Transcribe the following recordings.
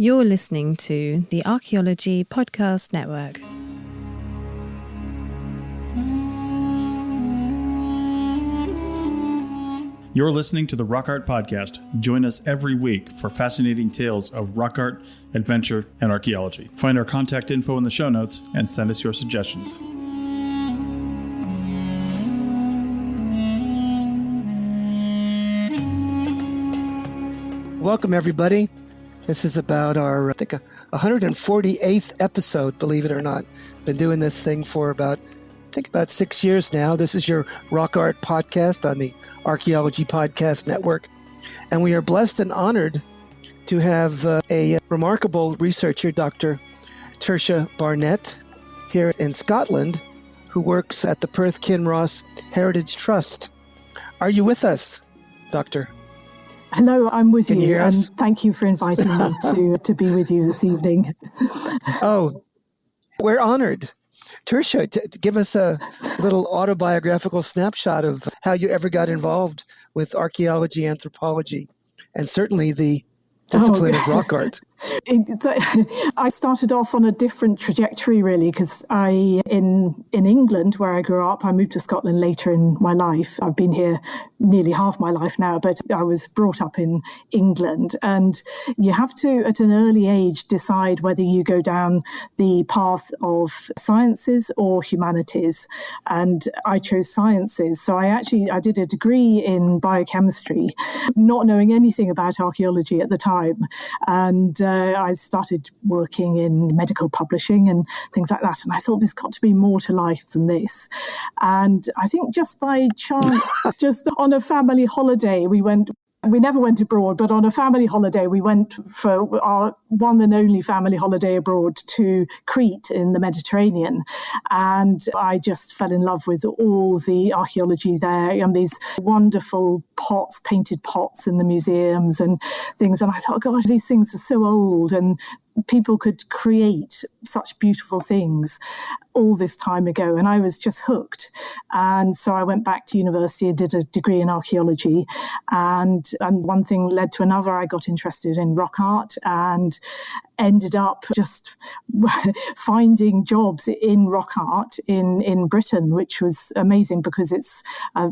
You're listening to the Archaeology Podcast Network. You're listening to the Rock Art Podcast. Join us every week for fascinating tales of rock art, adventure, and archaeology. Find our contact info in the show notes and send us your suggestions. Welcome, everybody. This is about our, I think, 148th episode, believe it or not. Been doing this thing for about 6 years now. This is your Rock Art Podcast on the Archaeology Podcast Network. And we are blessed and honored to have a remarkable researcher, Dr. Tertia Barnett, here in Scotland, who works at the Perth Kinross Heritage Trust. Are you with us, Doctor? Hello, I'm with you, and thank you for inviting me to be with you this evening. Oh, we're honored. Tertia, give us a little autobiographical snapshot of how you ever got involved with archaeology, anthropology, and certainly the discipline of rock art. I started off on a different trajectory, really, because in England, where I grew up, I moved to Scotland later in my life. I've been here nearly half my life now, but I was brought up in England. And you have to, at an early age, decide whether you go down the path of sciences or humanities. And I chose sciences. So I did a degree in biochemistry, not knowing anything about archaeology at the time. And I started working in medical publishing and things like that. And I thought there's got to be more to life than this. And I think just by chance, just on a family holiday, we never went abroad, but on a family holiday, we went for our one and only family holiday abroad to Crete in the Mediterranean. And I just fell in love with all the archaeology there and these wonderful pots, painted pots in the museums and things. And I thought, gosh, these things are so old and people could create such beautiful things all this time ago. And I was just hooked. And so I went back to university and did a degree in archaeology. And one thing led to another. I got interested in rock art and ended up just finding jobs in rock art in Britain, which was amazing because it's a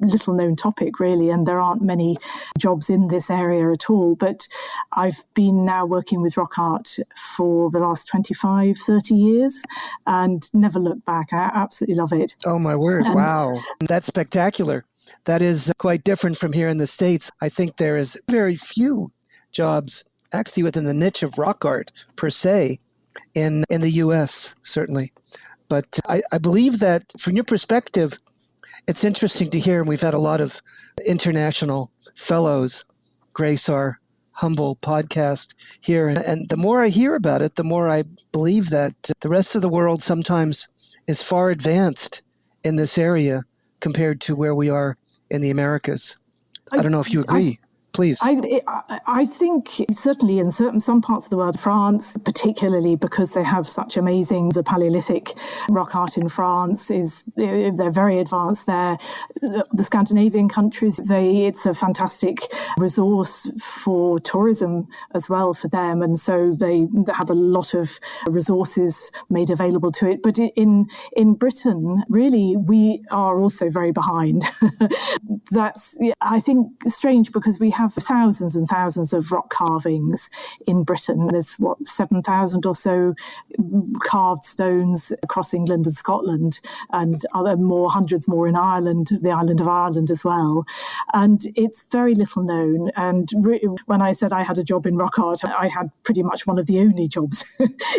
little known topic, really, and there aren't many jobs in this area at all. But I've been now working with rock art for the last 25, 30 years and never looked back. I absolutely love it. Oh, my word. Wow. That's spectacular. That is quite different from here in the States. I think there is very few jobs actually within the niche of rock art per se in the U.S., certainly. But I believe that from your perspective, it's interesting to hear, and we've had a lot of international fellows grace our humble podcast here. And the more I hear about it, the more I believe that the rest of the world sometimes is far advanced in this area compared to where we are in the Americas. I don't know if you agree. Please. I think certainly in some parts of the world, France particularly, because they have such the Paleolithic rock art in France they're very advanced there. The Scandinavian countries, it's a fantastic resource for tourism as well for them, and so they have a lot of resources made available to it. But in Britain, really, we are also very behind. That's, I think, strange because we have thousands and thousands of rock carvings in Britain. There's 7,000 or so carved stones across England and Scotland, and hundreds more in Ireland, the island of Ireland as well. And it's very little known. And when I said I had a job in rock art, I had pretty much one of the only jobs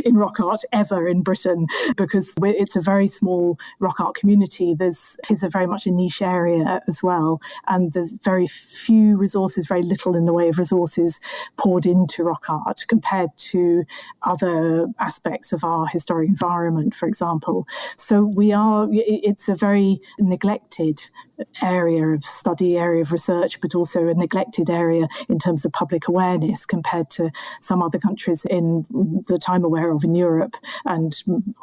in rock art ever in Britain, because it's a very small rock art community. It's a very much a niche area as well. And there's very few resources, very little in the way of resources poured into rock art compared to other aspects of our historic environment, for example. So it's a very neglected area of study, area of research, but also a neglected area in terms of public awareness compared to some other countries that I'm aware of in Europe and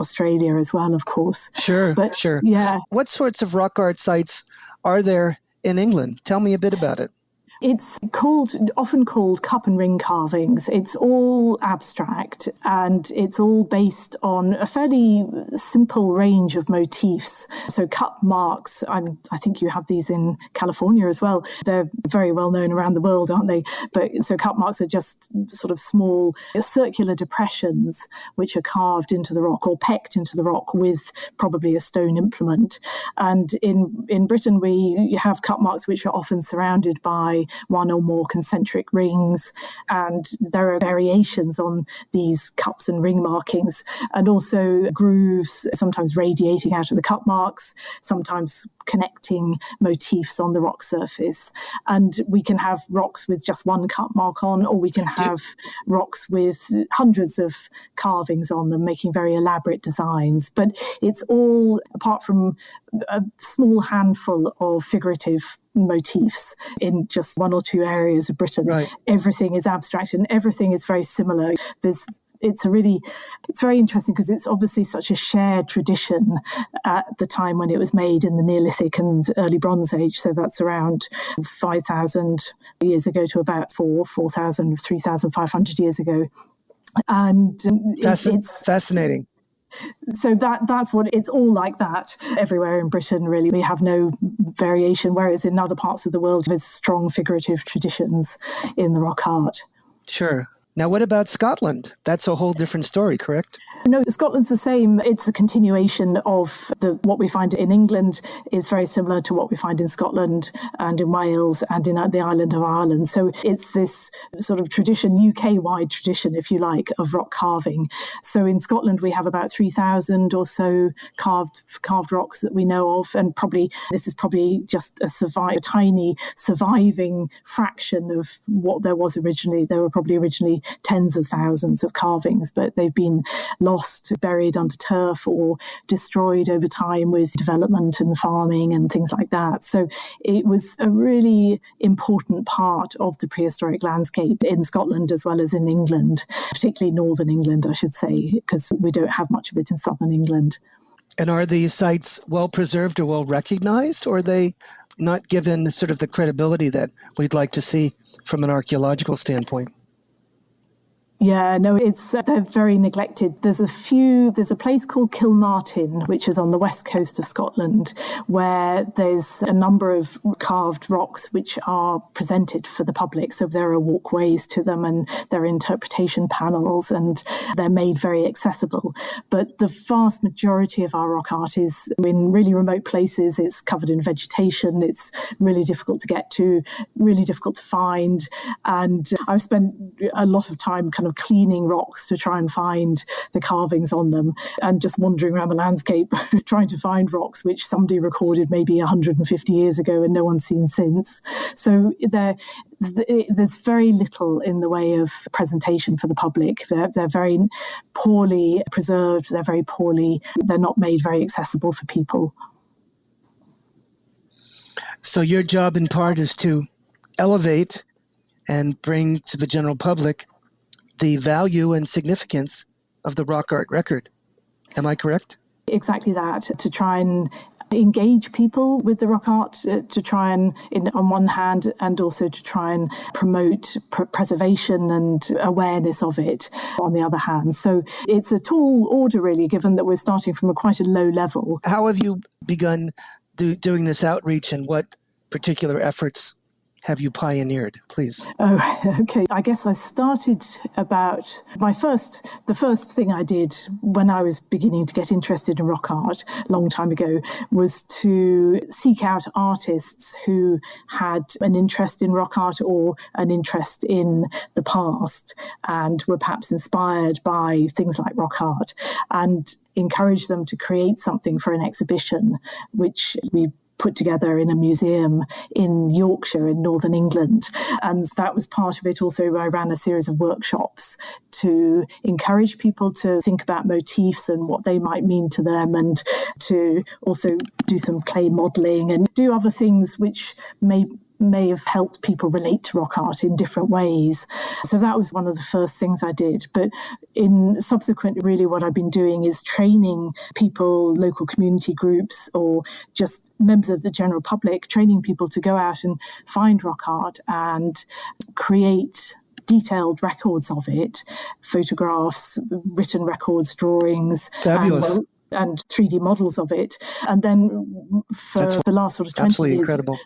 Australia as well, of course. Sure. Yeah. What sorts of rock art sites are there in England? Tell me a bit about it. It's often called cup and ring carvings. It's all abstract and it's all based on a fairly simple range of motifs. So cup marks, I think you have these in California as well. They're very well known around the world, aren't they? But so cup marks are just sort of small circular depressions which are carved into the rock or pecked into the rock with probably a stone implement. And in Britain, we have cup marks which are often surrounded by one or more concentric rings, and there are variations on these cups and ring markings, and also grooves sometimes radiating out of the cup marks, sometimes connecting motifs on the rock surface. And we can have rocks with just one cup mark on, or we can have rocks with hundreds of carvings on them, making very elaborate designs. But it's all, apart from a small handful of figurative motifs in just one or two areas of Britain, right, everything is abstract and everything is very similar. It's very interesting because it's obviously such a shared tradition at the time when it was made in the Neolithic and early Bronze Age. So that's around 5,000 years ago to about 4,000, 3,500 years ago. And it's fascinating. So that's what it's all like that everywhere in Britain, really. We have no variation, whereas in other parts of the world, there's strong figurative traditions in the rock art. Sure. Now, what about Scotland? That's a whole different story, correct? No, Scotland's the same. It's a continuation of what we find in England is very similar to what we find in Scotland and in Wales and in the island of Ireland. So it's this sort of tradition, UK-wide tradition, if you like, of rock carving. So in Scotland, we have about 3,000 or so carved rocks that we know of, and this is probably just a tiny surviving fraction of what there was originally. There were probably originally tens of thousands of carvings, but they've been lost, buried under turf, or destroyed over time with development and farming and things like that. So it was a really important part of the prehistoric landscape in Scotland as well as in England, particularly northern England, I should say, because we don't have much of it in southern England. And are these sites well preserved or well recognized, or are they not given sort of the credibility that we'd like to see from an archaeological standpoint? Yeah, no, they're very neglected. There's a place called Kilmartin, which is on the west coast of Scotland, where there's a number of carved rocks which are presented for the public. So there are walkways to them and there are interpretation panels and they're made very accessible. But the vast majority of our rock art is in really remote places. It's covered in vegetation. It's really difficult to get to, really difficult to find. And I've spent a lot of time kind of cleaning rocks to try and find the carvings on them, and just wandering around the landscape trying to find rocks which somebody recorded maybe 150 years ago and no one's seen since. So there's very little in the way of presentation for the public. They're very poorly preserved. They're not made very accessible for people. So your job in part is to elevate and bring to the general public the value and significance of the rock art record. Am I correct? Exactly that, to try and engage people with the rock art, to try and, on one hand, and also to try and promote preservation and awareness of it on the other hand. So it's a tall order, really, given that we're starting from quite a low level. How have you begun doing this outreach, and what particular efforts have you pioneered, please? Oh, okay. I guess I started about the first thing I did when I was beginning to get interested in rock art a long time ago was to seek out artists who had an interest in rock art or an interest in the past and were perhaps inspired by things like rock art, and encourage them to create something for an exhibition, which we put together in a museum in Yorkshire in northern England. And that was part of it. Also, I ran a series of workshops to encourage people to think about motifs and what they might mean to them, and to also do some clay modelling and do other things which may may have helped people relate to rock art in different ways. So that was one of the first things I did. But in subsequent, really what I've been doing is training people, local community groups, or just members of the general public, training people to go out and find rock art and create detailed records of it, photographs, written records, drawings. Fabulous. And 3D models of it. And then for the last sort of 20 absolutely years, incredible.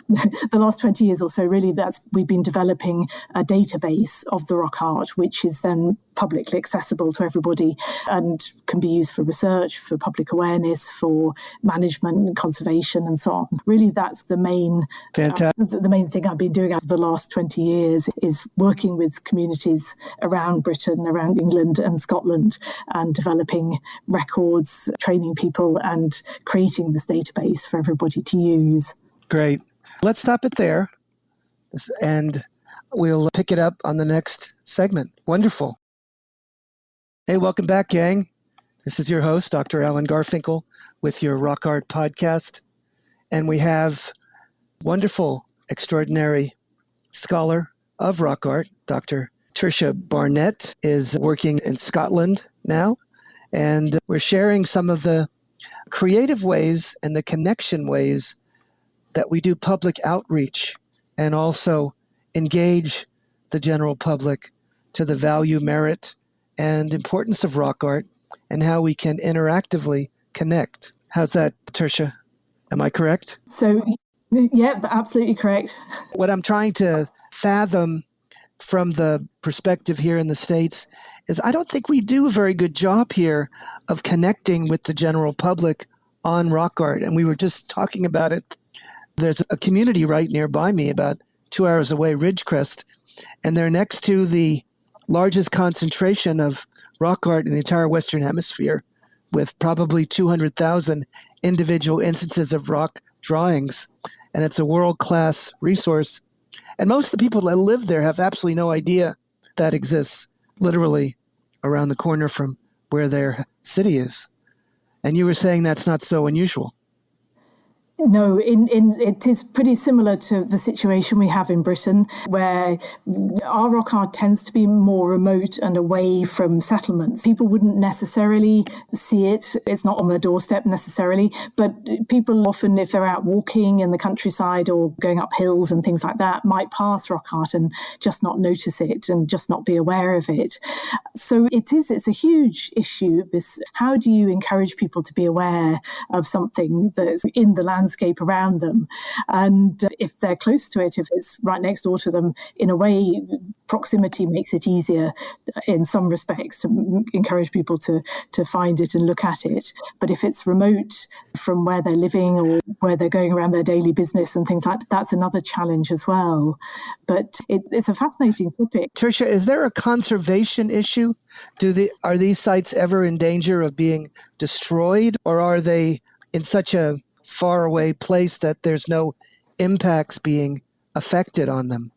The last 20 years or so, really, we've been developing a database of the rock art, which is then publicly accessible to everybody and can be used for research, for public awareness, for management and conservation and so on. Really, that's the main the main thing I've been doing over the last 20 years is working with communities around Britain, around England and Scotland, and developing records, training people and creating this database for everybody to use. Great. Let's stop it there and we'll pick it up on the next segment. Wonderful. Hey, welcome back, gang. This is your host, Dr. Alan Garfinkel, with your Rock Art podcast. And we have wonderful, extraordinary scholar of rock art, Dr. Tertia Barnett, is working in Scotland now. And we're sharing some of the creative ways and the connection ways that we do public outreach and also engage the general public to the value, merit, and importance of rock art and how we can interactively connect. How's that, Tertia? Am I correct? So, yeah, absolutely correct. What I'm trying to fathom from the perspective here in the States is I don't think we do a very good job here of connecting with the general public on rock art. And we were just talking about it. There's a community right nearby me, about 2 hours away, Ridgecrest, and they're next to the largest concentration of rock art in the entire Western Hemisphere, with probably 200,000 individual instances of rock drawings. And it's a world-class resource. And most of the people that live there have absolutely no idea that exists, literally around the corner from where their city is. And you were saying that's not so unusual. No, it is pretty similar to the situation we have in Britain, where our rock art tends to be more remote and away from settlements. People wouldn't necessarily see it. It's not on their doorstep necessarily, but people often, if they're out walking in the countryside or going up hills and things like that, might pass rock art and just not notice it and just not be aware of it. So it's a huge issue. How do you encourage people to be aware of something that's in the landscape around them? And if they're close to it, if it's right next door to them, in a way, proximity makes it easier in some respects to encourage people to find it and look at it. But if it's remote from where they're living or where they're going around their daily business and things like that, that's another challenge as well. But it's a fascinating topic. Tertia, is there a conservation issue? Are these sites ever in danger of being destroyed, or are they in such a faraway place that there's no impacts being affected on them?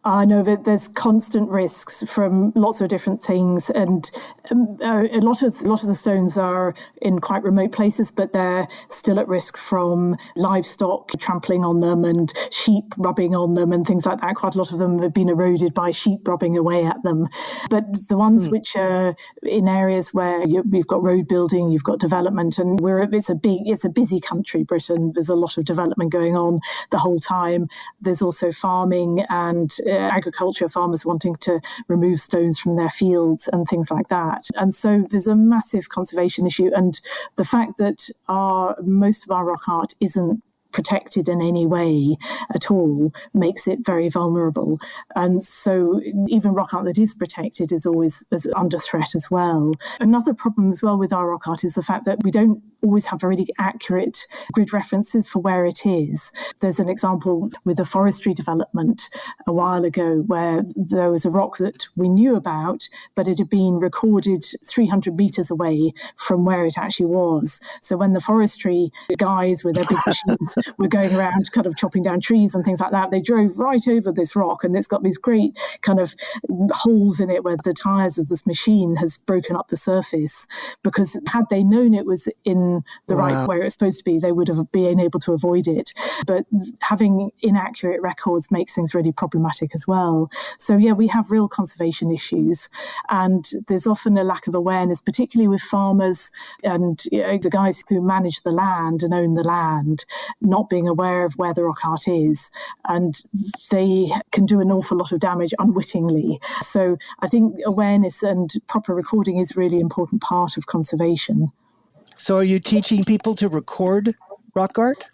I know that there's constant risks from lots of different things, and a lot of the stones are in quite remote places, but they're still at risk from livestock trampling on them and sheep rubbing on them and things like that. Quite a lot of them have been eroded by sheep rubbing away at them. But the ones which are in areas where we've got road building, you've got development, and it's a busy country, Britain. There's a lot of development going on the whole time. There's also farming and agriculture, farmers wanting to remove stones from their fields and things like that. And so there's a massive conservation issue. And the fact that most of our rock art isn't protected in any way at all makes it very vulnerable. And so even rock art that is protected is always under threat as well. Another problem as well with our rock art is the fact that we don't always have really accurate grid references for where it is. There's an example with a forestry development a while ago where there was a rock that we knew about, but it had been recorded 300 meters away from where it actually was. So when the forestry guys with their big machines were going around kind of chopping down trees and things like that, they drove right over this rock, and it's got these great kind of holes in it where the tires of this machine has broken up the surface, because had they known it was in in the right where it's supposed to be, they would have been able to avoid it. But having inaccurate records makes things really problematic as well. So yeah, we have real conservation issues, and there's often a lack of awareness, particularly with farmers and the guys who manage the land and own the land, not being aware of where the rock art is, and they can do an awful lot of damage unwittingly. So I think awareness and proper recording is a really important part of conservation. So are you teaching people to record rock art?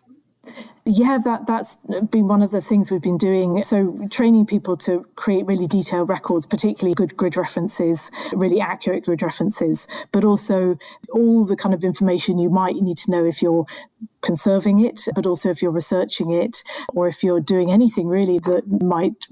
Yeah, that's been one of the things we've been doing. So training people to create really detailed records, particularly good grid references, really accurate grid references, but also all the kind of information you might need to know if you're conserving it, but also if you're researching it, or if you're doing anything really that might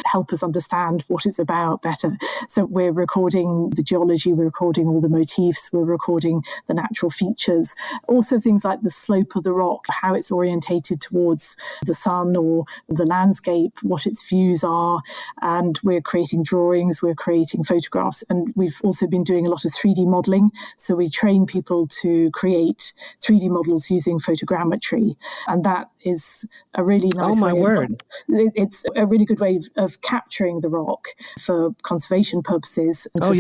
help us understand what it's about better. So we're recording the geology, we're recording all the motifs, we're recording the natural features, also things like the slope of the rock, how it's orientated towards the sun or the landscape, what its views are, and we're creating drawings, we're creating photographs, and we've also been doing a lot of 3D modelling. So we train people to create 3D models using photogrammetry, and that is a really nice it's a really good way of capturing the rock for conservation purposes and for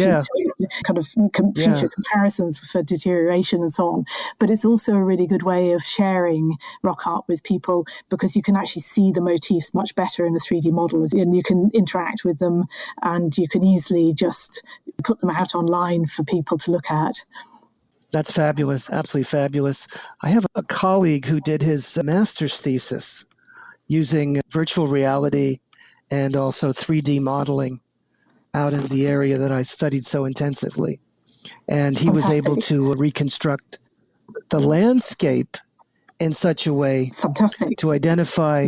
future comparisons for deterioration and so on. But it's also a really good way of sharing rock art with people, because you can actually see the motifs much better in a 3D model, and you can interact with them, and you can easily just put them out online for people to look at. That's fabulous. Absolutely fabulous. I have a colleague who did his master's thesis using virtual reality and also 3D modeling out in the area that I studied so intensively. And he was able to reconstruct the landscape in such a way to identify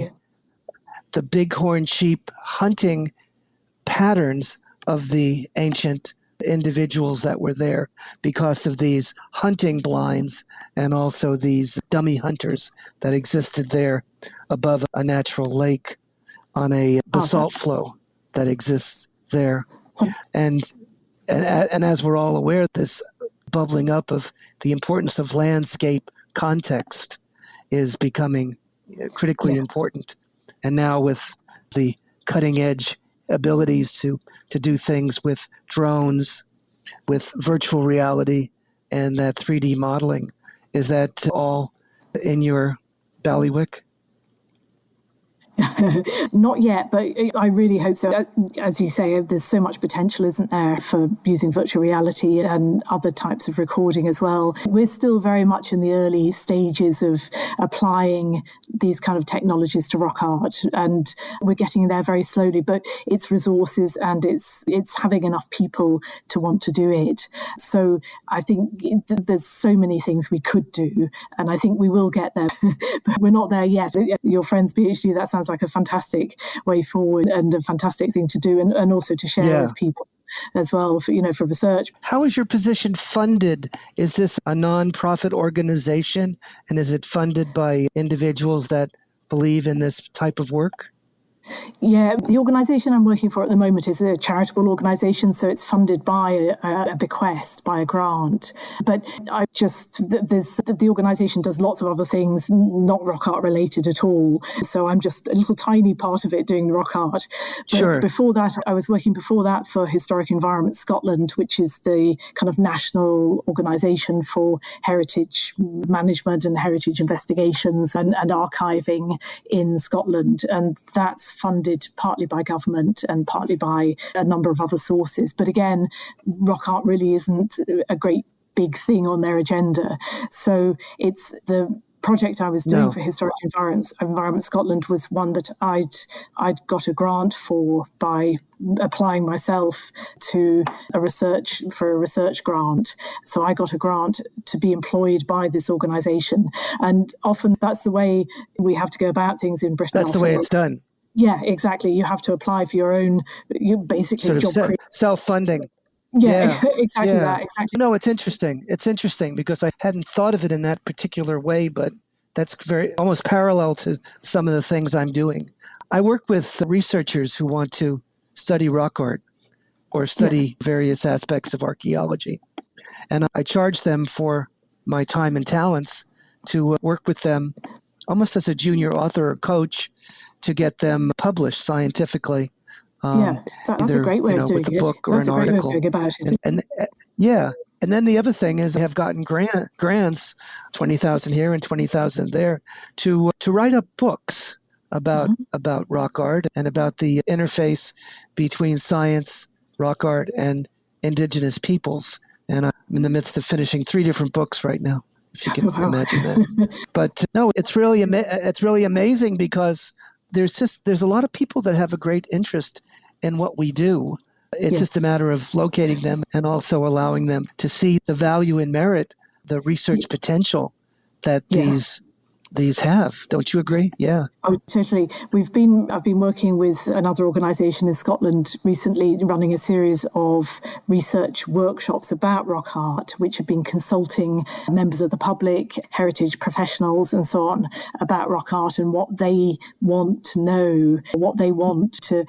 the bighorn sheep hunting patterns of the ancient individuals that were there because of these hunting blinds and also these dummy hunters that existed there above a natural lake on a basalt flow that exists there. And as we're all aware, this bubbling up of the importance of landscape context is becoming critically important. And now with the cutting edge abilities to do things with drones, with virtual reality, and that 3D modeling. Is that all in your bailiwick? Not yet, but I really hope so. As you say, there's so much potential, isn't there, for using virtual reality and other types of recording as well. We're still very much in the early stages of applying these kind of technologies to rock art, and we're getting there very slowly, but it's resources and it's having enough people to want to do it. So I think there's so many things we could do, and I think we will get there, but we're not there yet. Your friend's PhD, that sounds like a fantastic way forward and a fantastic thing to do, and also to share with people as well, for research. How is your position funded? Is this a non-profit organization, and is it funded by individuals that believe in this type of work? Yeah, the organisation I'm working for at the moment is a charitable organisation, so it's funded by a bequest, by a grant. But the organisation does lots of other things, not rock art related at all. So I'm just a little tiny part of it doing the rock art. But before that, I was working for Historic Environment Scotland, which is the kind of national organisation for heritage management and heritage investigations and archiving in Scotland. And that's funded partly by government and partly by a number of other sources. But again, rock art really isn't a great big thing on their agenda. So it's the project I was doing for Historic Environment Scotland was one that I'd got a grant for by applying myself to a research grant. So I got a grant to be employed by this organisation. And often that's the way we have to go about things in Britain. That's the way it's done. Yeah, exactly. You have to apply for your own, basically sort of self-funding. Yeah, exactly that. Exactly. No, it's interesting. It's interesting because I hadn't thought of it in that particular way, but that's almost parallel to some of the things I'm doing. I work with researchers who want to study rock art or study various aspects of archaeology. And I charge them for my time and talents to work with them almost as a junior author or coach to get them published scientifically. That's either, a great way of doing with a it. book or That's an a great article. way of going about it. And then the other thing is they have gotten grants, 20,000 here and 20,000 there, to write up books about rock art and about the interface between science, rock art, and indigenous peoples. And I'm in the midst of finishing 3 different books right now, if you can imagine that. But no, it's really amazing because there's a lot of people that have a great interest in what we do. It's just a matter of locating them and also allowing them to see the value and merit, the research potential that these have. Don't you agree? Yeah. Oh, totally. I've been working with another organisation in Scotland recently, running a series of research workshops about rock art, which have been consulting members of the public, heritage professionals, and so on about rock art and what they want to know, what they want to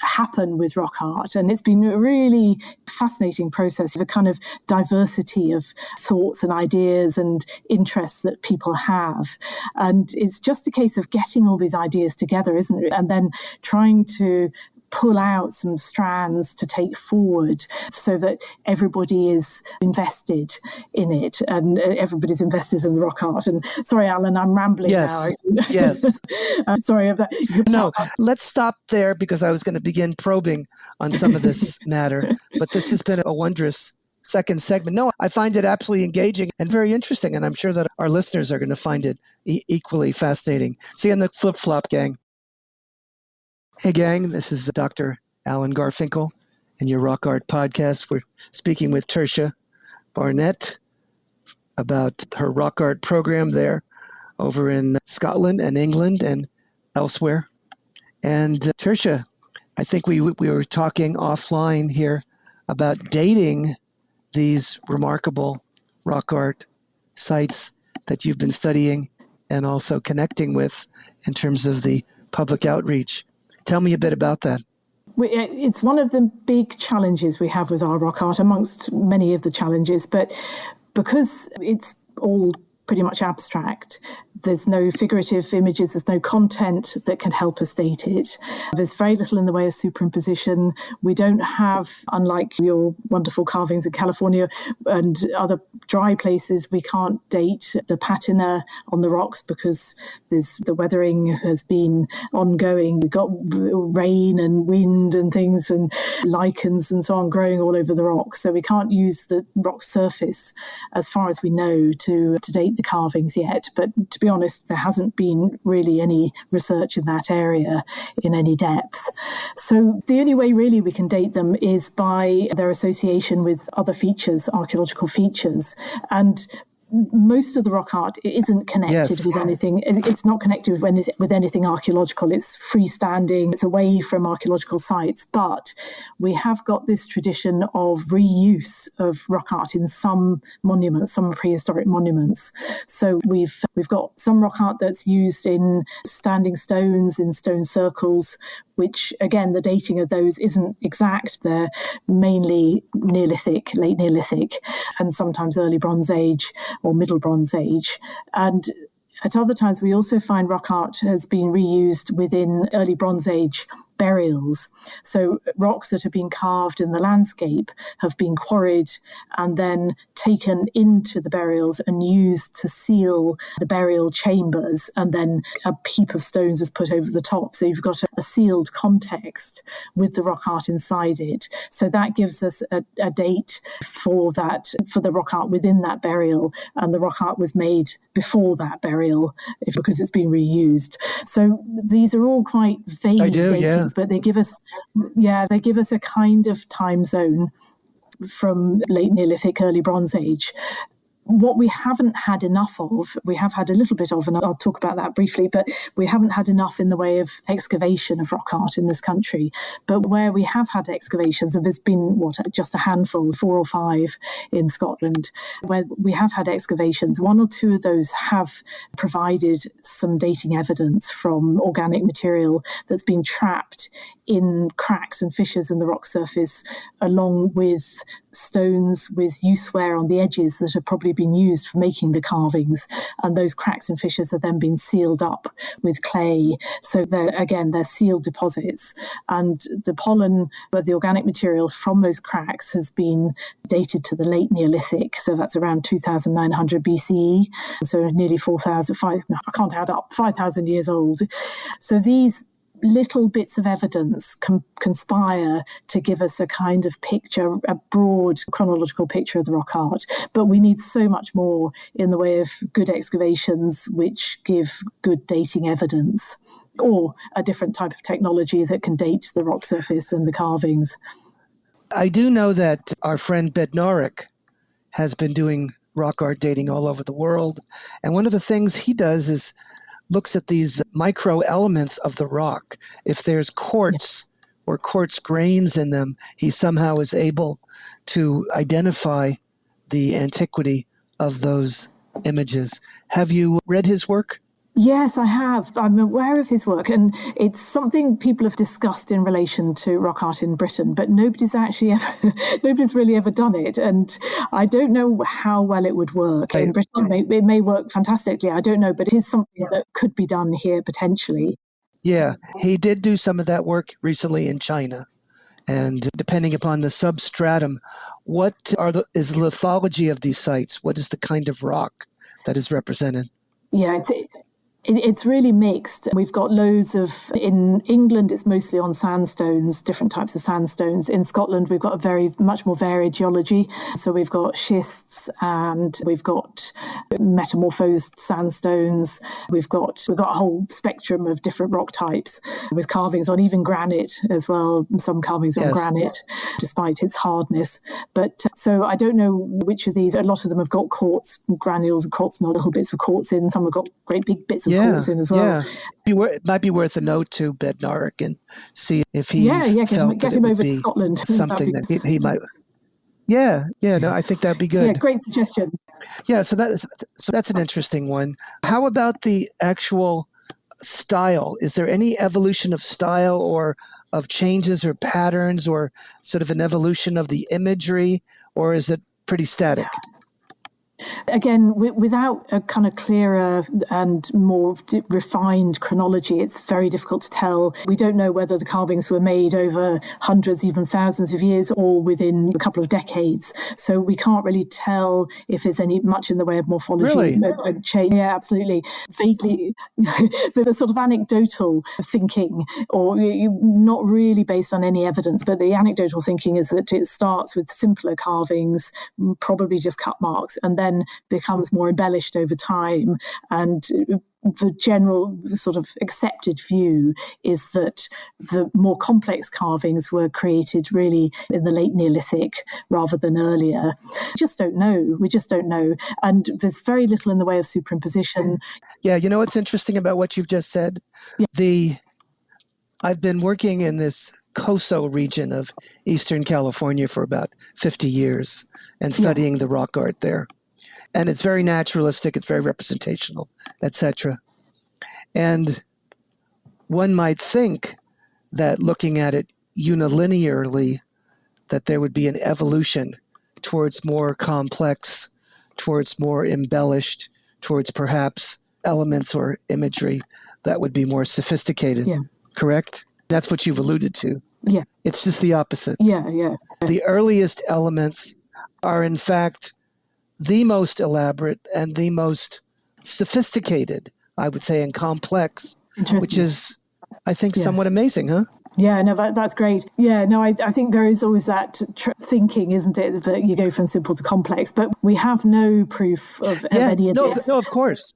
happen with rock art. And it's been a really fascinating process, the kind of diversity of thoughts and ideas and interests that people have. And it's just a case of getting all these ideas together, isn't it? And then trying to pull out some strands to take forward so that everybody is invested in it and everybody's invested in the rock art. And sorry, Alan, I'm rambling now. Yes. Sorry of that. No, let's stop there because I was going to begin probing on some of this matter. But this has been a wondrous second segment. No, I find it absolutely engaging and very interesting. And I'm sure that our listeners are going to find it equally fascinating. See you in the flip-flop, gang. Hey, gang, this is Dr. Alan Garfinkel and your Rock Art Podcast. We're speaking with Tertia Barnett about her rock art program there over in Scotland and England and elsewhere. And Tertia, I think we were talking offline here about dating these remarkable rock art sites that you've been studying and also connecting with in terms of the public outreach. Tell me a bit about that. It's one of the big challenges we have with our rock art, amongst many of the challenges, but because it's all pretty much abstract, there's no figurative images, there's no content that can help us date it. There's very little in the way of superimposition. We don't have, unlike your wonderful carvings in California and other dry places, we can't date the patina on the rocks because the weathering has been ongoing. We've got rain and wind and things and lichens and so on growing all over the rocks. So we can't use the rock surface, as far as we know, to date the carvings yet. But to be honest, there hasn't been really any research in that area in any depth. So the only way really we can date them is by their association with other features, archaeological features. And most of the rock art isn't connected with anything. It's not connected with anything archaeological. It's freestanding. It's away from archaeological sites. But we have got this tradition of reuse of rock art in some monuments, some prehistoric monuments. So we've got some rock art that's used in standing stones, in stone circles, which, again, the dating of those isn't exact. They're mainly Neolithic, late Neolithic, and sometimes early Bronze Age or Middle Bronze Age. And at other times, we also find rock art has been reused within early Bronze Age burials. So rocks that have been carved in the landscape have been quarried and then taken into the burials and used to seal the burial chambers, and then a heap of stones is put over the top. So you've got a sealed context with the rock art inside it. So that gives us a date for the rock art within that burial, and the rock art was made before that burial because it's been reused. So these are all quite vague datings, but they give us a kind of time zone from late Neolithic, early Bronze Age. What we haven't had enough of, we have had a little bit of, and I'll talk about that briefly, but we haven't had enough in the way of excavation of rock art in this country. But where we have had excavations, and there's been, just a handful, 4 or 5 in Scotland, where we have had excavations, 1 or 2 of those have provided some dating evidence from organic material that's been trapped in cracks and fissures in the rock surface, along with stones with use wear on the edges that have probably been used for making the carvings, and those cracks and fissures have then been sealed up with clay. So they're sealed deposits, and the pollen of the organic material from those cracks has been dated to the late Neolithic, so that's around 2900 BCE, so nearly 5,000 years old. So these little bits of evidence conspire to give us a kind of picture, a broad chronological picture of the rock art. But we need so much more in the way of good excavations which give good dating evidence, or a different type of technology that can date the rock surface and the carvings. I do know that our friend Bednarik has been doing rock art dating all over the world. And one of the things he does is looks at these micro elements of the rock. If there's quartz or quartz grains in them, he somehow is able to identify the antiquity of those images. Have you read his work? Yes, I have. I'm aware of his work, and it's something people have discussed in relation to rock art in Britain, but nobody's really ever done it. And I don't know how well it would work in Britain. It may work fantastically. I don't know, but it is something that could be done here potentially. Yeah, he did do some of that work recently in China. And depending upon the substratum, what is the lithology of these sites? What is the kind of rock that is represented? Yeah, it's really mixed. We've got loads of, in England, it's mostly on sandstones, different types of sandstones. In Scotland, we've got much more varied geology. So we've got schists and we've got metamorphosed sandstones. We've got a whole spectrum of different rock types with carvings on even granite as well. Some carvings on granite, despite its hardness. But so I don't know which of these, a lot of them have got quartz granules and quartz, not little bits of quartz in. Some have got great big bits of quartz in as well. Yeah, it might be worth a note to Bednarik and see if he get him over to Scotland. Something that he might. No, I think that'd be good. Yeah, great suggestion. Yeah, so that's an interesting one. How about the actual style? Is there any evolution of style or of changes or patterns or sort of an evolution of the imagery, or is it pretty static? Again, without a kind of clearer and more refined chronology, it's very difficult to tell. We don't know whether the carvings were made over hundreds, even thousands of years, or within a couple of decades. So we can't really tell if there's much in the way of morphology change. Yeah, absolutely. Vaguely, the sort of anecdotal thinking, or not really based on any evidence, but the anecdotal thinking is that it starts with simpler carvings, probably just cut marks, and then becomes more embellished over time. And the general sort of accepted view is that the more complex carvings were created really in the late Neolithic rather than earlier. We just don't know. And there's very little in the way of superimposition. Yeah, you know what's interesting about what you've just said? Yeah. I've been working in this Coso region of Eastern California for about 50 years and studying the rock art there. And it's very naturalistic, it's very representational, etc. And one might think that looking at it unilinearly, that there would be an evolution towards more complex, towards more embellished, towards perhaps elements or imagery that would be more sophisticated. Yeah. Correct? That's what you've alluded to. Yeah. It's just the opposite. Yeah. The earliest elements are, in fact, the most elaborate and the most sophisticated, I would say, and complex, which is, I think, somewhat amazing, huh? Yeah, no, that's great. Yeah, no, I think there is always that thinking, isn't it, that you go from simple to complex, but we have no proof of any of this. No, of course.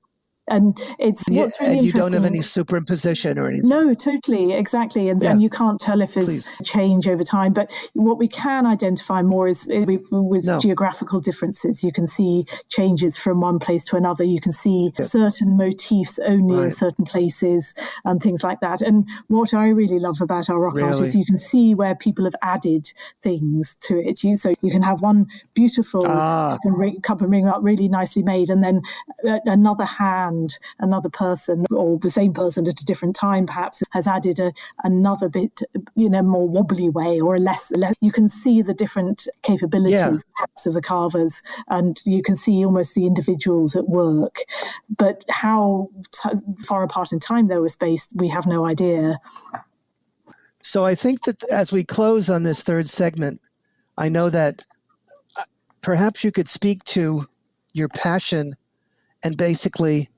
And it's what's really interesting. You don't have any superimposition or anything. No, totally, exactly. And you can't tell if there's change over time. But what we can identify more is with geographical differences. You can see changes from one place to another. You can see certain motifs only in certain places and things like that. And what I really love about our rock art is you can see where people have added things to it. So you can have one beautiful cup and ring up really nicely made, and then another hand and another person, or the same person at a different time perhaps, has added another bit in a more wobbly way, or less. You can see the different capabilities perhaps of the carvers, and you can see almost the individuals at work. But how far apart in time they were spaced, we have no idea. So I think that as we close on this third segment, I know that perhaps you could speak to your passion and basically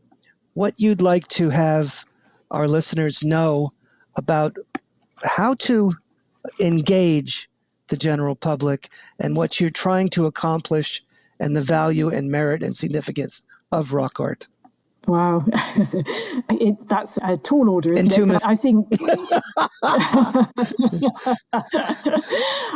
what you'd like to have our listeners know about how to engage the general public and what you're trying to accomplish and the value and merit and significance of rock art. Wow. That's a tall order, isn't it? But I think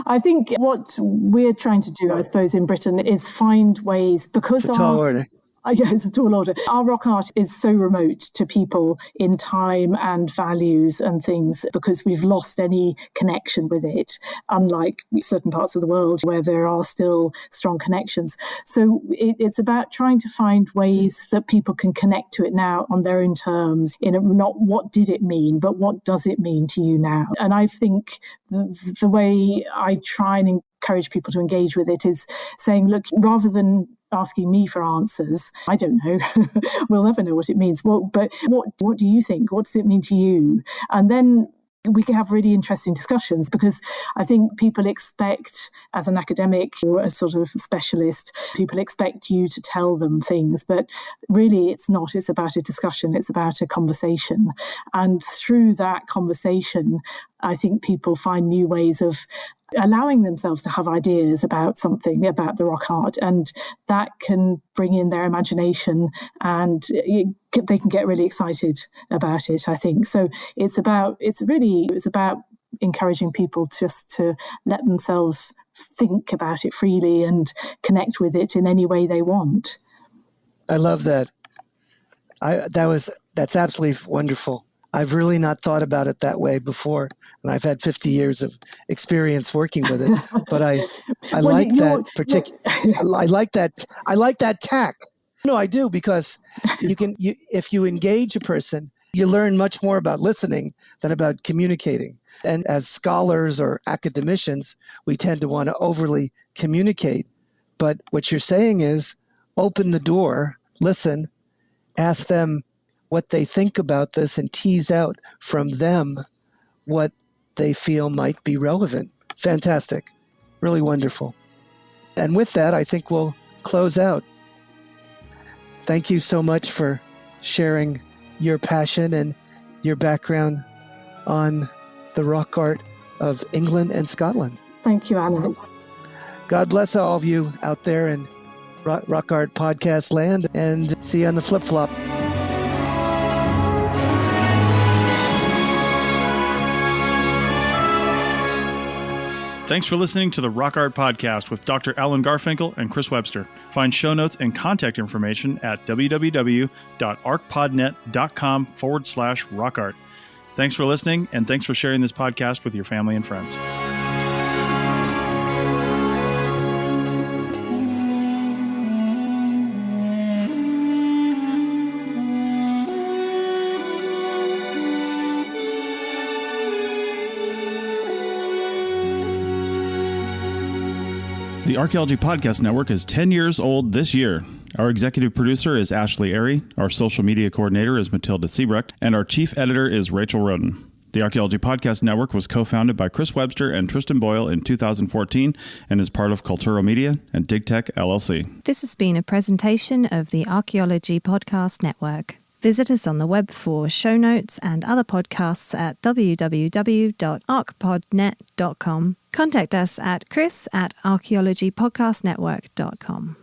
I think what we're trying to do, I suppose, in Britain is find ways, because it's a tall order. Yeah, it's a tall order. Our rock art is so remote to people in time and values and things, because we've lost any connection with it, unlike certain parts of the world where there are still strong connections. So it's about trying to find ways that people can connect to it now on their own terms, not what did it mean, but what does it mean to you now? And I think the way I try and encourage people to engage with it is saying, look, rather than asking me for answers, I don't know, we'll never know what it means. Well, but what do you think? What does it mean to you? And then we can have really interesting discussions, because I think people expect, as an academic or a sort of specialist, people expect you to tell them things, but really it's not. It's about a discussion. It's about a conversation. And through that conversation, I think people find new ways of allowing themselves to have ideas about something, about the rock art, and that can bring in their imagination, and they can get really excited about it, I think. So it's about encouraging people just to let themselves think about it freely and connect with it in any way they want. I love that. That's absolutely wonderful. I've really not thought about it that way before, and I've had 50 years of experience working with it. But I like that tack. No, I do, because if you engage a person, you learn much more about listening than about communicating. And as scholars or academicians, we tend to want to overly communicate. But what you're saying is open the door, listen, ask them what they think about this, and tease out from them what they feel might be relevant. Fantastic. Really wonderful. And with that, I think we'll close out. Thank you so much for sharing your passion and your background on the rock art of England and Scotland. Thank you, Anna. God bless all of you out there in Rock Art Podcast land, and see you on the flip-flop. Thanks for listening to the Rock Art Podcast with Dr. Alan Garfinkel and Chris Webster. Find show notes and contact information at www.arcpodnet.com/rockart. Thanks for listening, and thanks for sharing this podcast with your family and friends. The Archaeology Podcast Network is 10 years old this year. Our executive producer is Ashley Airy, our social media coordinator is Matilda Siebrecht, and our chief editor is Rachel Roden. The Archaeology Podcast Network was co-founded by Chris Webster and Tristan Boyle in 2014 and is part of Cultural Media and DigTech LLC. This has been a presentation of the Archaeology Podcast Network. Visit us on the web for show notes and other podcasts at www.arcpodnet.com. Contact us at chris@archaeologypodcastnetwork.com.